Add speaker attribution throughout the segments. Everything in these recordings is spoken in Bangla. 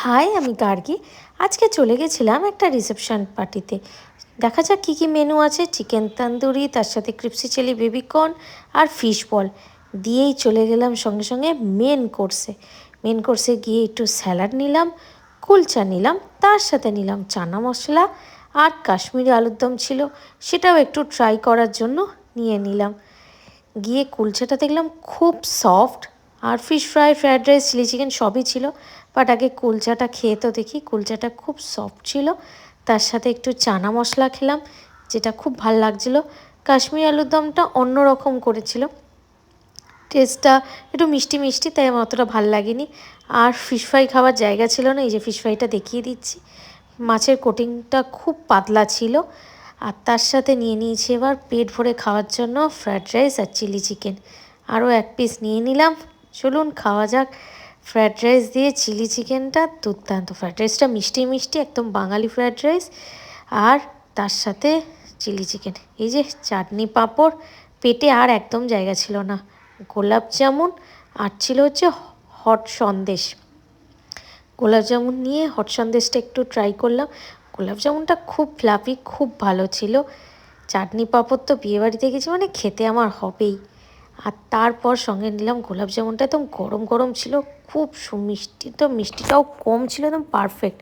Speaker 1: হাই, আমি গার্গী। আজকে চলে গেছিলাম একটা রিসেপশন পার্টিতে। দেখা যাক কী কী মেনু আছে। চিকেন তন্দুরি, তার সাথে ক্রিপসি চিলি বেবিকর্ন আর ফিশ বল দিয়েই চলে গেলাম সঙ্গে সঙ্গে মেন কোর্সে গিয়ে একটু স্যালাড নিলাম, কুলচা নিলাম, তার সাথে নিলাম চানা মশলা আর কাশ্মীরি আলুর দম ছিল, সেটাও একটু ট্রাই করার জন্য নিয়ে নিলাম। গিয়ে কুলচাটা দেখলাম খুব সফট, আর fish fry, fried rice, chilli chicken সবই ছিল। বাট আগে কুলচাটা খেয়ে তো দেখি। কুলচাটা খুব সফট ছিল। তার সাথে একটু চানা মশলা খেলাম, যেটা খুব ভাল লাগছিলো। কাশ্মীরি আলুর দমটা অন্য রকম করেছিল, টেস্টটা একটু মিষ্টি মিষ্টি, তাই আমার অতটা ভাল লাগেনি। আর ফিশ ফ্রাই খাওয়ার জায়গা ছিল না। এই যে ফিশ ফ্রাইটা দেখিয়ে দিচ্ছি, মাছের কোটিংটা খুব পাতলা ছিল। আর তার সাথে নিয়ে নিয়েছি এবার পেট ভরে খাওয়ার জন্য ফ্রায়েড রাইস আর চিলি চিকেন। আরও এক পিস নিয়ে নিলাম। চলুন খাওয়া যাক। ফ্রায়েড রাইস দিয়ে চিলি চিকেনটা দুর্দান্ত। ফ্রায়েড রাইসটা মিষ্টি মিষ্টি, একদম বাঙালি ফ্রায়েড রাইস, আর তার সাথে চিলি চিকেন। এই যে চাটনি পাঁপড়, পেটে আর একদম জায়গা ছিল না। গোলাপ জামুন, আর ছিল হচ্ছে হট সন্দেশ। গোলাপ জামুন নিয়ে হট সন্দেশটা একটু ট্রাই করলাম। গোলাপ জামুনটা খুব ফ্লাফি, খুব ভালো ছিল। চাটনি পাঁপড় তো বিয়েবাড়িতে গেছি মানে খেতে আমার হবেই। আর তারপর সঙ্গে নিলাম গোলাপ জামুনটা, একদম গরম গরম ছিল, খুব সুমিষ্টি, তো মিষ্টিটাও কম ছিল, একদম পারফেক্ট।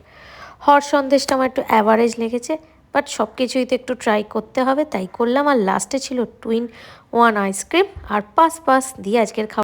Speaker 1: হট সন্দেশটা আমার একটু অ্যাভারেজ লেগেছে, বাট সব কিছুই তো একটু ট্রাই করতে হবে, তাই করলাম। আর লাস্টে ছিল টুইন ওয়ান আইসক্রিম আর পাস দিয়ে আজকের খাওয়া।